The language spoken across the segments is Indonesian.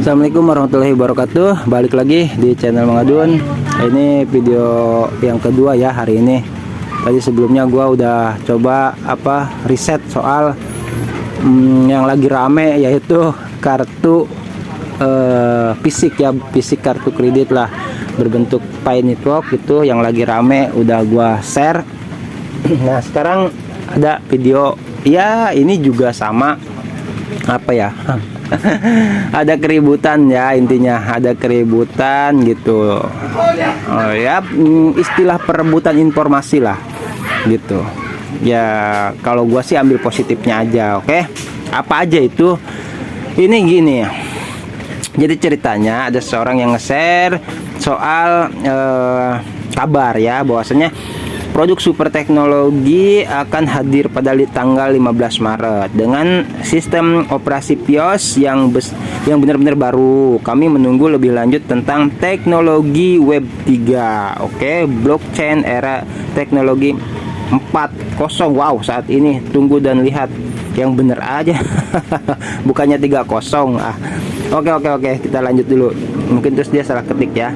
Assalamualaikum warahmatullahi wabarakatuh. Balik lagi di channel Mang Adun. Ini video yang kedua ya hari ini. Tadi sebelumnya gua udah coba riset soal yang lagi rame, yaitu kartu fisik ya, fisik kartu kredit lah berbentuk Pi Network. Itu yang lagi rame, udah gua share. Nah sekarang ada video ya, ini juga sama ada keributan ya, intinya ada keributan gitu. Istilah perebutan informasi lah gitu ya. Kalau gua sih ambil positifnya aja. Oke, apa aja itu? Ini gini, jadi ceritanya ada seorang yang nge-share soal kabar ya, bahwasanya produk super teknologi akan hadir pada tanggal 15 Maret dengan sistem operasi Pios yang benar-benar baru. Kami menunggu lebih lanjut tentang teknologi Web 3. Oke, blockchain era teknologi 4.0. Wow, saat ini tunggu dan lihat yang bener aja. Bukannya 3.0. Oke, kita lanjut dulu. Mungkin terus dia salah ketik ya.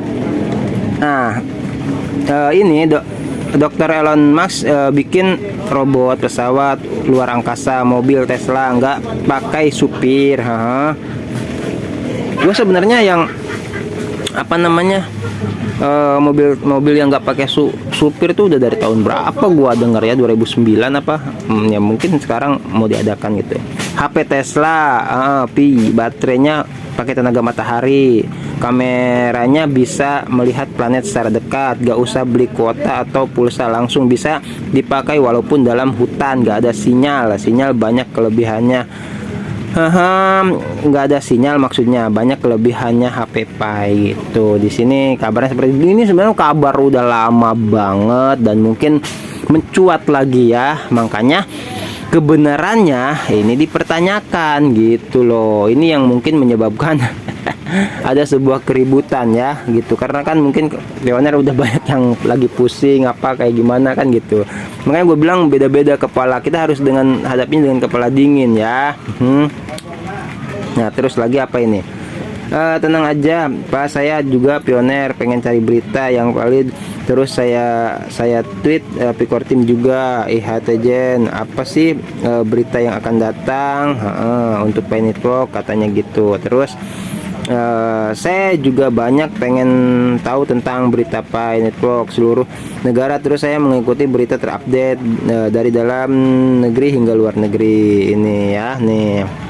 Nah, ini Dr. Elon Musk bikin robot, pesawat luar angkasa, mobil Tesla nggak pakai supir. Gue sebenarnya yang mobil yang nggak pakai supir tuh udah dari tahun berapa gua denger ya, 2009 ya, mungkin sekarang mau diadakan gitu. HP Tesla, baterainya pakai tenaga matahari, kameranya bisa melihat planet secara dekat, gak usah beli kuota atau pulsa, langsung bisa dipakai walaupun dalam hutan, gak ada sinyal banyak kelebihannya. Nggak ada sinyal maksudnya, banyak kelebihannya HP Pi gitu. Di sini kabarnya seperti ini. Sebenarnya kabar udah lama banget dan mungkin mencuat lagi ya, makanya kebenarannya ini dipertanyakan gitu loh. Ini yang mungkin menyebabkan ada sebuah keributan ya gitu, karena kan mungkin pioner udah banyak yang lagi pusing kayak gimana kan gitu. Makanya gue bilang beda-beda kepala, kita harus hadapin dengan kepala dingin ya. Nah terus lagi ini, tenang aja Pak, saya juga pioner, pengen cari berita yang valid. Terus saya tweet Pikor Tim juga, IHTJen apa sih berita yang akan datang untuk Pi Network katanya gitu. Terus saya juga banyak pengen tahu tentang berita Pi Network seluruh negara. Terus saya mengikuti berita terupdate dari dalam negeri hingga luar negeri ini ya nih.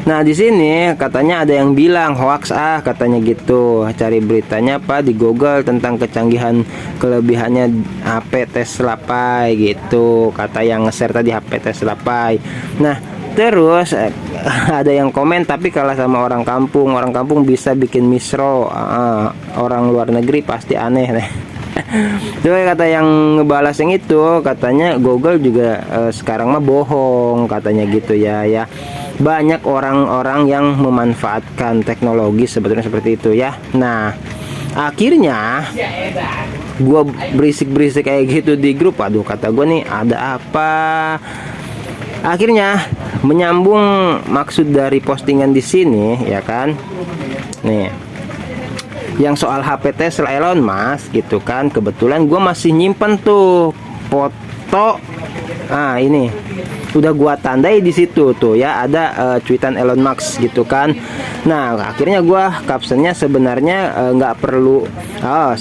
Nah di sini katanya ada yang bilang hoax katanya gitu. Cari beritanya di Google tentang kecanggihan kelebihannya HP Tesla Pi gitu, kata yang nge-share tadi HP Tesla Pi. Nah terus ada yang komen, tapi kalah sama orang kampung bisa bikin misro, orang luar negeri pasti aneh nih. Tuh kata yang ngebalas yang itu, katanya Google juga sekarang mah bohong katanya gitu ya. Banyak orang-orang yang memanfaatkan teknologi sebetulnya seperti itu ya. Nah akhirnya gua berisik kayak gitu di grup. Aduh kata gua nih ada apa. Akhirnya menyambung maksud dari postingan di sini ya kan. Nih, yang soal HP Tesla Elon Musk gitu kan, kebetulan gue masih nyimpen tuh foto. Ini udah gua tandai di situ tuh ya, ada cuitan Elon Musk gitu kan. Nah akhirnya gua captionnya sebenarnya nggak perlu,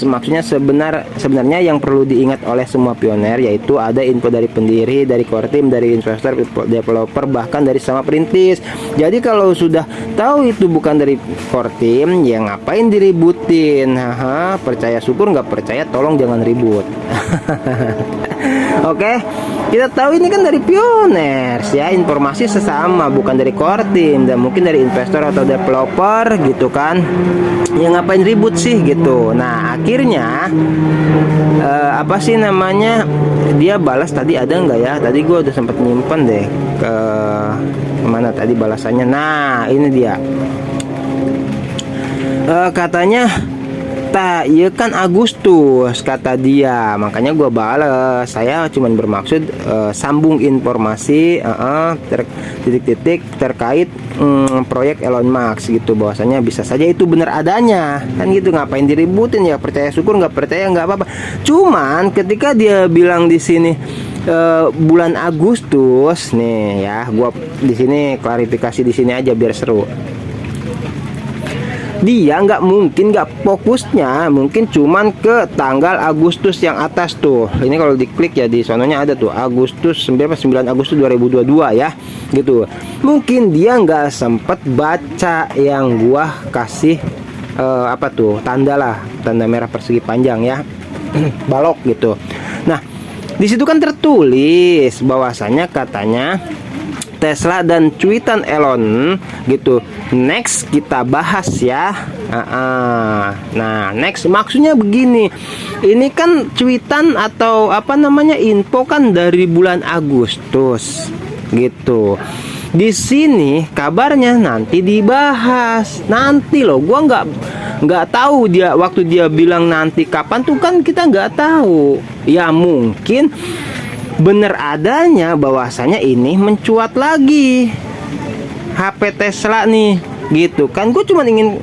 maksudnya sebenarnya yang perlu diingat oleh semua pioner yaitu ada info dari pendiri, dari core team, dari investor, developer, bahkan dari sama perintis. Jadi kalau sudah tahu itu bukan dari core team, ya ngapain diributin? Percaya syukur, nggak percaya tolong jangan ribut. Oke, kita tahu ini kan dari pioners ya, informasi sesama, bukan dari core team dan mungkin dari investor atau developer gitu kan. Ya ngapain ribut sih gitu. Nah akhirnya dia balas tadi, ada nggak ya? Tadi gue udah sempat nyimpen deh ke mana tadi balasannya. Nah ini dia, katanya Ta, iya kan Agustus kata dia. Makanya gua bales, saya cuman bermaksud sambung informasi titik-titik terkait proyek Elon Musk gitu, bahwasanya bisa saja itu benar adanya kan gitu. Ngapain diributin ya, percaya syukur, nggak percaya nggak apa-apa. Cuman ketika dia bilang di sini bulan Agustus nih ya, gua di sini klarifikasi di sini aja biar seru. Dia nggak mungkin, nggak fokusnya mungkin cuman ke tanggal Agustus yang atas tuh. Ini kalau diklik ya di sononya ada tuh Agustus 9 Agustus 2022 ya gitu. Mungkin dia nggak sempet baca yang gua kasih apa tuh, tanda merah persegi panjang ya balok gitu. Nah di situ kan tertulis bahwasanya katanya Tesla dan cuitan Elon gitu. Next kita bahas ya. Nah, next maksudnya begini. Ini kan cuitan atau apa namanya, info kan dari bulan Agustus gitu. Di sini kabarnya nanti dibahas. Nanti loh, gua nggak tahu dia waktu dia bilang nanti kapan tuh kan kita nggak tahu. Ya mungkin bener adanya bahwasanya ini mencuat lagi HP Tesla nih gitu kan. Gue cuma ingin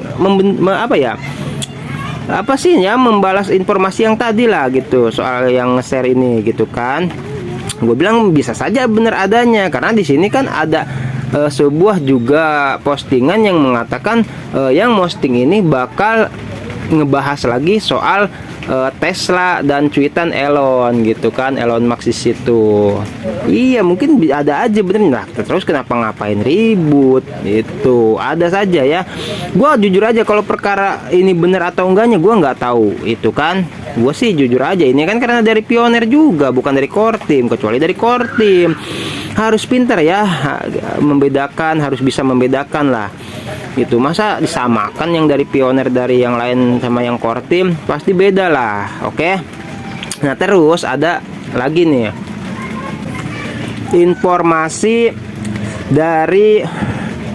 membalas informasi yang tadi lah gitu, soal yang share ini gitu kan. Gue bilang bisa saja bener adanya, karena di sini kan ada sebuah juga postingan yang mengatakan yang posting ini bakal ngebahas lagi soal Tesla dan cuitan Elon gitu kan, Elon Musk di situ. Iya mungkin ada aja bener. Nah, terus kenapa ngapain ribut itu, ada saja ya. Gua jujur aja kalau perkara ini bener atau enggaknya gua nggak tahu itu kan. Gua sih jujur aja, ini kan karena dari Pioneer juga, bukan dari core team. Kecuali dari core team harus pintar ya membedakan, harus bisa membedakan lah itu. Masa disamakan yang dari Pioneer dari yang lain sama yang core team, pasti beda lah. Oke. Nah terus ada lagi nih informasi dari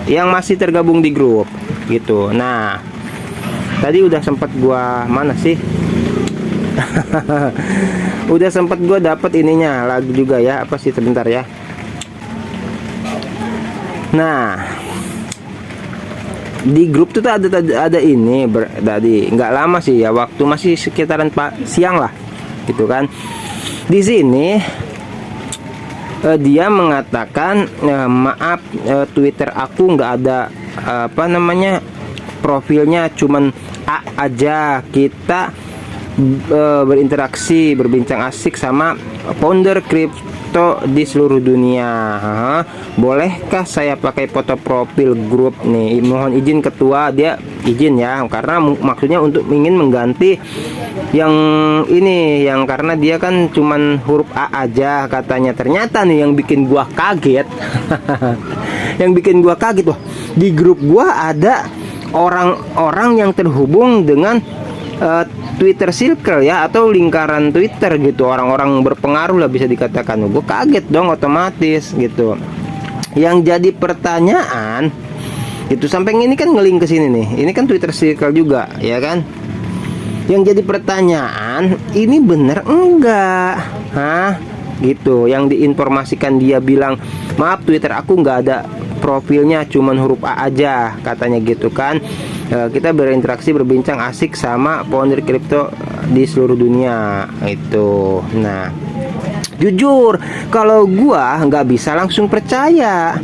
yang masih tergabung di grup gitu. Nah tadi udah sempat gua mana sih udah sempat gua dapet ininya lagi juga ya, apa sih, sebentar ya. Nah di grup tuh ada ini tadi nggak lama sih ya, waktu masih sekitaran siang lah gitu kan. Di sini dia mengatakan maaf, Twitter aku nggak ada apa namanya, profilnya cuman A aja. Kita berinteraksi, berbincang asik sama founder kripto di seluruh dunia. Bolehkah saya pakai foto profil grup nih? Mohon izin ketua. Dia izin ya, karena maksudnya untuk ingin mengganti yang ini, yang karena dia kan cuman huruf A aja katanya. Ternyata nih yang bikin gua kaget yang bikin gua kaget, wah, di grup gua ada orang-orang yang terhubung dengan Twitter Circle ya, atau lingkaran Twitter gitu, orang-orang berpengaruh lah bisa dikatakan. Gue kaget dong otomatis gitu. Yang jadi pertanyaan itu sampai ini kan ngeling ke sini nih, ini kan Twitter Circle juga ya kan. Yang jadi pertanyaan, ini bener enggak gitu. Yang diinformasikan dia bilang, maaf Twitter aku nggak ada profilnya, cuman huruf A aja katanya gitu kan. Kita berinteraksi, berbincang asik sama founder kripto di seluruh dunia itu. Nah jujur kalau gua nggak bisa langsung percaya,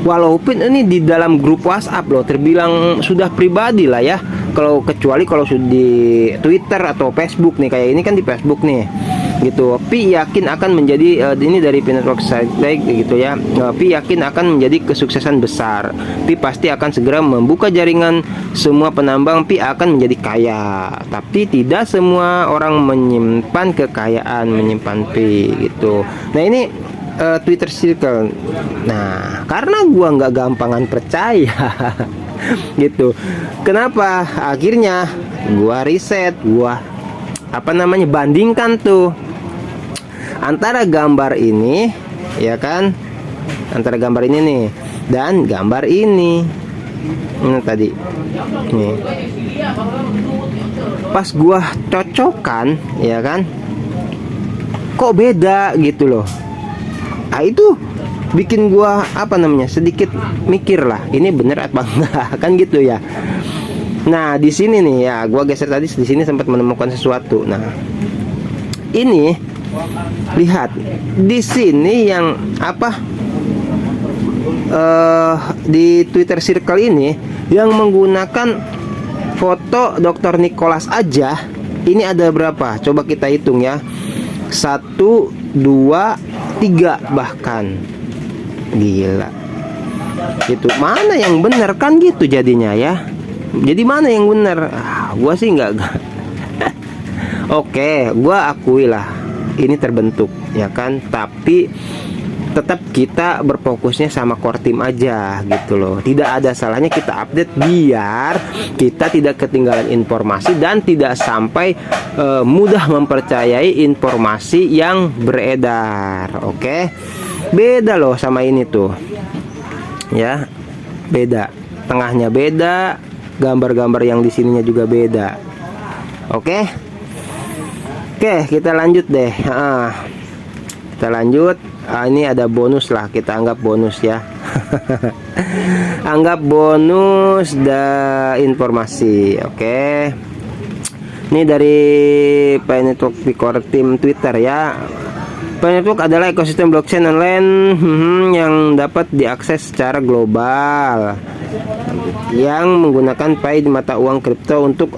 walaupun ini di dalam grup WhatsApp loh, terbilang sudah pribadi lah ya. Kalau kecuali kalau sudah di Twitter atau Facebook nih, kayak ini kan di Facebook nih gitu. Pi yakin akan menjadi ini dari Network Side gitu ya. Pi yakin akan menjadi kesuksesan besar. Pi pasti akan segera membuka jaringan semua penambang. Pi akan menjadi kaya. Tapi tidak semua orang menyimpan kekayaan, menyimpan Pi gitu. Nah ini Twitter Circle. Nah karena gua nggak gampangan percaya gitu. Kenapa? Akhirnya gua riset, gua bandingkan tuh antara gambar ini ya kan, antara gambar ini nih dan gambar ini tadi nih. pas gua cocokan ya kan, kok beda gitu loh. Nah itu bikin gua sedikit mikir lah, ini bener apa enggak kan gitu ya. Nah di sini nih ya, gua geser tadi, di sini sempat menemukan sesuatu. Nah ini lihat di sini yang di Twitter Circle ini yang menggunakan foto Dr. Nicholas aja, ini ada berapa? Coba kita hitung ya. 1, 2, 3 bahkan. Gila. Itu mana yang benar kan gitu jadinya ya. Jadi mana yang benar? Gua sih nggak. Oke, gua akui lah ini terbentuk ya kan, tapi tetap kita berfokusnya sama core team aja gitu loh. Tidak ada salahnya kita update biar kita tidak ketinggalan informasi dan tidak sampai mudah mempercayai informasi yang beredar. Oke, beda loh sama ini tuh ya, beda, tengahnya beda, gambar-gambar yang di sininya juga beda. Oke, kita lanjut deh. Kita lanjut. Ini ada bonus lah, kita anggap bonus ya. Anggap bonus informasi. Oke. Ini dari Pi Network di core team Twitter ya. Pi Network adalah ekosistem blockchain online yang dapat diakses secara global, yang menggunakan Pi mata uang kripto untuk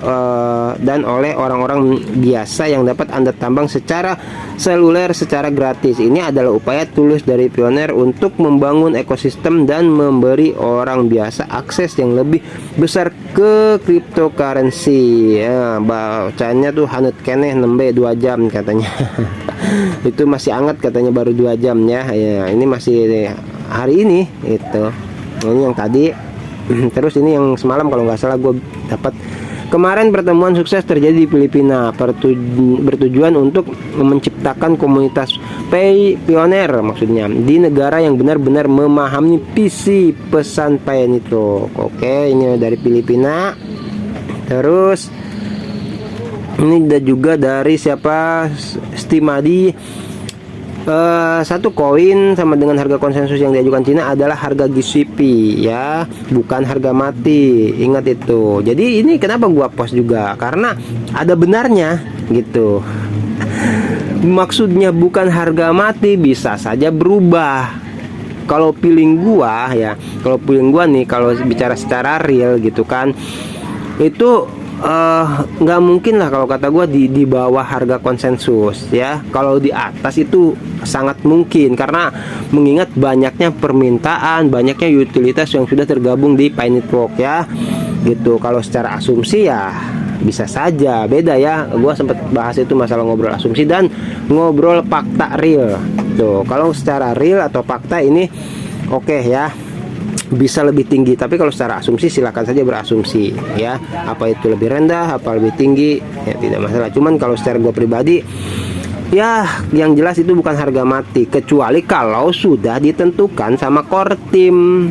dan oleh orang-orang biasa yang dapat Anda tambang secara seluler secara gratis. Ini adalah upaya tulus dari Pioneer untuk membangun ekosistem dan memberi orang biasa akses yang lebih besar ke cryptocurrency. Ya, bacaannya tuh Hanut Keneh nembe 2 jam katanya. Itu masih hangat katanya, baru 2 jam ya. Ya, ini masih hari ini itu. Ini yang tadi. Terus ini yang semalam kalau nggak salah gue dapat. Kemarin pertemuan sukses terjadi di Filipina, bertujuan untuk menciptakan komunitas Pioneer maksudnya di negara yang benar-benar memahami visi pesan Pi Network. Oke, ini dari Filipina. Terus ini ada juga dari siapa, Stimadi. Satu koin sama dengan harga konsensus yang diajukan Cina adalah harga GCP ya, bukan harga mati. Ingat itu. Jadi ini kenapa gua post juga, karena ada benarnya gitu. Maksudnya bukan harga mati, bisa saja berubah. Kalau feeling gua ya, kalau bicara secara real gitu kan, itu nggak mungkin lah kalau kata gue di bawah harga konsensus ya. Kalau di atas itu sangat mungkin, karena mengingat banyaknya permintaan, banyaknya utilitas yang sudah tergabung di Pi Network ya gitu. Kalau secara asumsi ya bisa saja beda ya. Gue sempat bahas itu masalah ngobrol asumsi dan ngobrol fakta real tuh. Kalau secara real atau fakta ini oke ya, bisa lebih tinggi, tapi kalau secara asumsi silakan saja berasumsi ya, apa itu lebih rendah apa lebih tinggi ya tidak masalah. Cuman kalau secara gue pribadi ya, yang jelas itu bukan harga mati, kecuali kalau sudah ditentukan sama core team.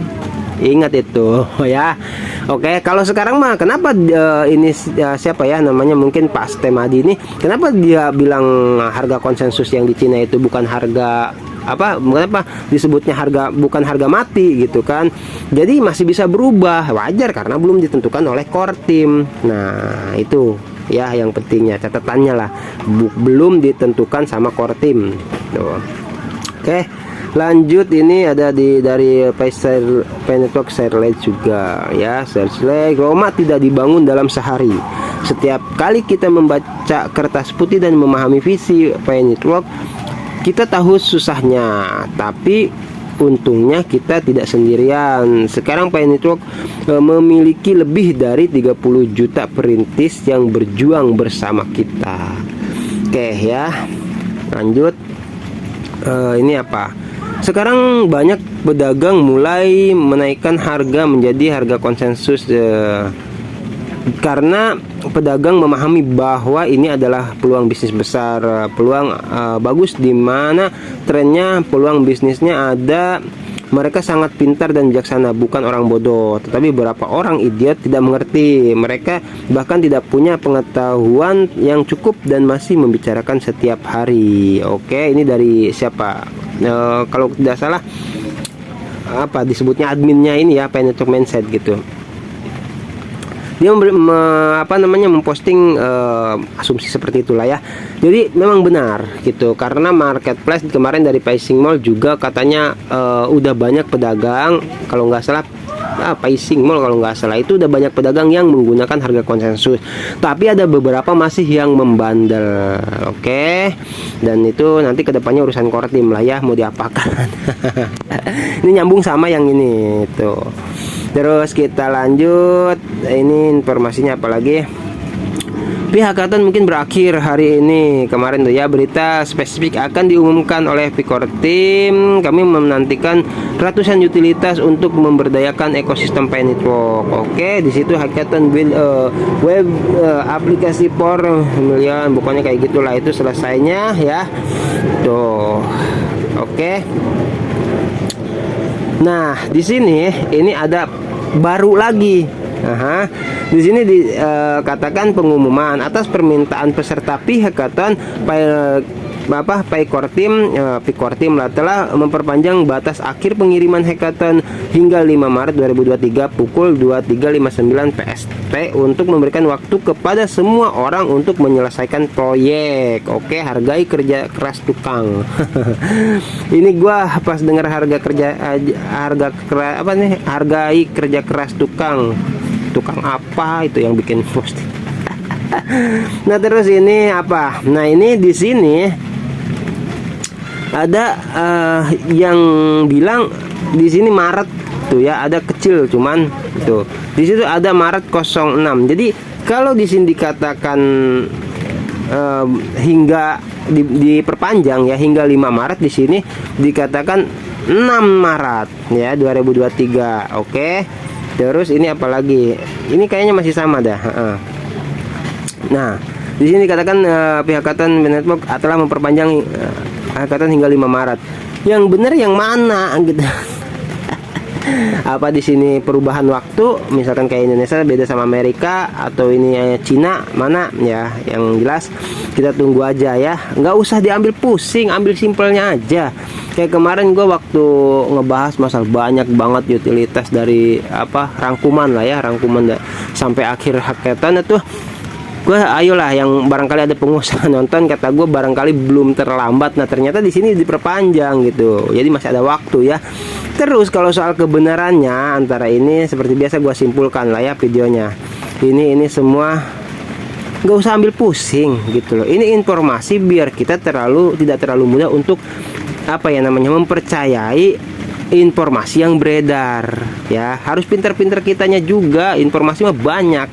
Ingat itu ya. Oke, kalau sekarang mah kenapa ini siapa ya namanya, mungkin Pak Stemadi ini, kenapa dia bilang harga konsensus yang di Cina itu bukan harga kenapa disebutnya bukan harga mati gitu kan. Jadi masih bisa berubah, wajar karena belum ditentukan oleh core team. Nah itu ya yang pentingnya, catatannya lah, belum ditentukan sama core team tuh. Oke, lanjut. Ini ada dari Pi Network Searchlight juga ya. Searchlight, Roma tidak dibangun dalam sehari. Setiap kali kita membaca kertas putih dan memahami visi Pi Network, kita tahu susahnya, tapi untungnya kita tidak sendirian. Sekarang Pi Network memiliki lebih dari 30 juta perintis yang berjuang bersama kita. Oke ya, lanjut. Ini apa? Sekarang banyak pedagang mulai menaikkan harga menjadi harga konsensus karena pedagang memahami bahwa ini adalah peluang bisnis besar, peluang bagus, di mana trennya peluang bisnisnya ada mereka sangat pintar dan bijaksana, bukan orang bodoh. Tetapi beberapa orang idiot tidak mengerti. Mereka bahkan tidak punya pengetahuan yang cukup dan masih membicarakan setiap hari. Oke, ini dari siapa? Kalau tidak salah apa disebutnya adminnya ini ya, Pai Network Mindset gitu. Dia memposting asumsi seperti itulah ya. Jadi memang benar gitu, karena marketplace kemarin dari Paising Mall juga katanya udah banyak pedagang, kalau nggak salah Paising Mall kalau nggak salah itu udah banyak pedagang yang menggunakan harga konsensus, tapi ada beberapa masih yang membandel. Oke, dan itu nanti kedepannya urusan Kortim lah ya, mau diapakan. Ini nyambung sama yang ini tuh. Terus kita lanjut, ini informasinya apa lagi? Pihak hackathon mungkin berakhir hari ini. Kemarin tuh ya berita spesifik akan diumumkan oleh Picor Team. Kami menantikan ratusan utilitas untuk memberdayakan ekosistem Pai Network. Oke, di situ hackathon build web aplikasi for million, pokoknya kayak gitulah, itu selesainya ya. Tuh. Oke. Nah, di sini ini ada baru lagi. Di sini dikatakan pengumuman atas permintaan peserta pihak hackathon Picor Team telah memperpanjang batas akhir pengiriman hackathon hingga 5 Maret 2023 pukul 23.59 PST untuk memberikan waktu kepada semua orang untuk menyelesaikan proyek. Oke, hargai kerja keras tukang. Ini gua pas dengar hargai kerja keras tukang apa itu yang bikin posting. Nah, terus ini apa? Nah, ini di sini ada yang bilang di sini Maret tuh ya, ada kecil cuman tuh. Di situ ada Maret 06. Jadi kalau di sini dikatakan hingga diperpanjang ya hingga 5 Maret, di sini dikatakan 6 Maret ya 2023. Oke. Terus ini apalagi? Ini kayaknya masih sama dah. Nah, di sini dikatakan pihak hackathon Network telah memperpanjang hackathon hingga 5 Maret. Yang benar yang mana gitu? Apa di sini perubahan waktu? Misalkan kayak Indonesia beda sama Amerika, atau ini Cina, mana ya? Yang jelas kita tunggu aja ya. Nggak usah diambil pusing, ambil simpelnya aja. Kayak kemarin gue waktu ngebahas masalah banyak banget utilitas dari rangkuman lah ya, rangkuman sampai akhir hackathon itu. Gue ayolah yang barangkali ada pengusaha nonton, kata gue barangkali belum terlambat. Nah, ternyata di sini diperpanjang gitu. Jadi masih ada waktu ya. Terus kalau soal kebenarannya antara ini seperti biasa gue simpulkan lah ya videonya. Ini semua nggak usah ambil pusing gitu loh. Ini informasi biar kita tidak terlalu mudah untuk mempercayai informasi yang beredar ya. Harus pintar-pintar kitanya juga, informasi mah banyak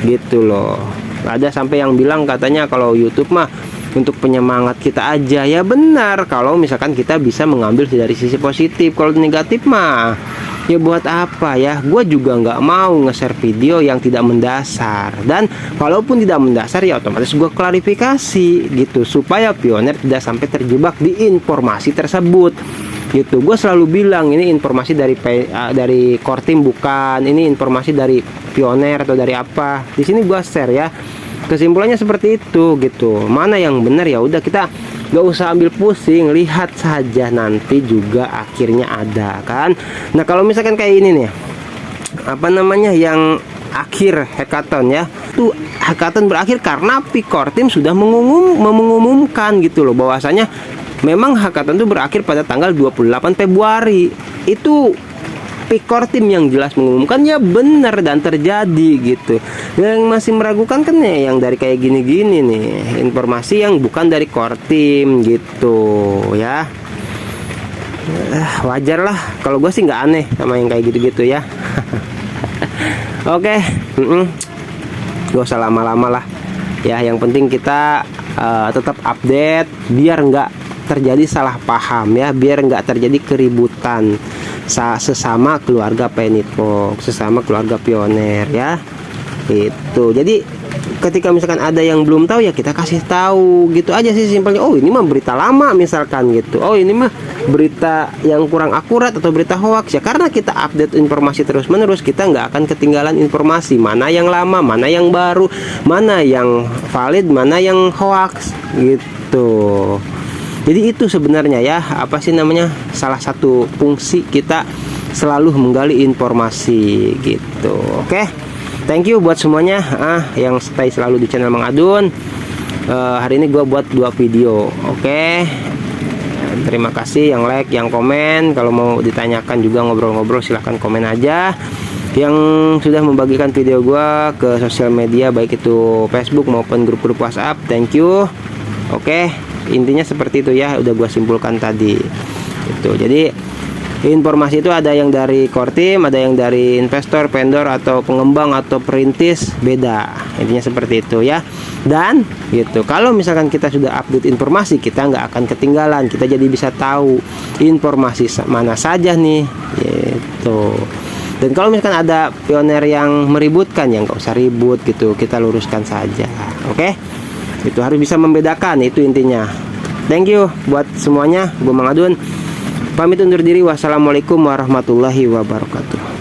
gitu loh. Ada sampai yang bilang katanya kalau YouTube mah untuk penyemangat kita aja. Ya benar, kalau misalkan kita bisa mengambil dari sisi positif. Kalau negatif mah ya buat apa ya. Gue juga nggak mau nge-share video yang tidak mendasar, dan kalaupun tidak mendasar ya otomatis gue klarifikasi gitu, supaya pioner tidak sampai terjebak di informasi tersebut gitu. Gue selalu bilang ini informasi dari core team, bukan ini informasi dari pioner atau dari apa. Di sini gue share ya, kesimpulannya seperti itu gitu. Mana yang benar ya udah, kita gak usah ambil pusing, lihat saja nanti juga akhirnya ada kan. Nah, kalau misalkan kayak ini nih yang akhir hackathon ya, tuh hackathon berakhir karena Picor Team sudah mengumumkan gitu loh, bahwasanya memang hackathon itu berakhir pada tanggal 28 Februari. Itu Picor Team yang jelas mengumumkan, ya benar dan terjadi gitu. Yang masih meragukan kan ya yang dari kayak gini-gini nih, informasi yang bukan dari core team gitu ya. Wajar lah, kalau gue sih nggak aneh sama yang kayak gitu-gitu ya. Oke, gak usah lama-lama lah ya. Yang penting kita tetap update biar nggak terjadi salah paham ya, biar nggak terjadi keributan sesama keluarga Pai Network, sesama keluarga pioner ya. Itu jadi ketika misalkan ada yang belum tahu ya kita kasih tahu gitu aja sih simpelnya. Oh ini mah berita lama misalkan gitu, oh ini mah berita yang kurang akurat atau berita hoax ya, karena kita update informasi terus menerus kita nggak akan ketinggalan informasi mana yang lama, mana yang baru, mana yang valid, mana yang hoax gitu. Jadi itu sebenarnya ya apa sih namanya, salah satu fungsi kita selalu menggali informasi gitu. Oke, thank you buat semuanya yang stay selalu di channel Mang Adun. Hari ini gue buat 2 video. Oke, terima kasih yang like, yang komen. Kalau mau ditanyakan juga ngobrol-ngobrol silahkan komen aja. Yang sudah membagikan video gue ke sosial media baik itu Facebook maupun grup-grup WhatsApp, thank you. Oke, intinya seperti itu ya, udah gue simpulkan tadi itu. Jadi informasi itu ada yang dari core team, ada yang dari investor, vendor atau pengembang atau perintis, beda. Intinya seperti itu ya. Dan gitu, kalau misalkan kita sudah update informasi, kita nggak akan ketinggalan. Kita jadi bisa tahu informasi mana saja nih gitu. Dan kalau misalkan ada pioner yang meributkan, ya nggak usah ribut gitu, kita luruskan saja. Oke, itu harus bisa membedakan, itu intinya. Thank you buat semuanya. Gue Mang Adun pamit undur diri. Wassalamualaikum warahmatullahi wabarakatuh.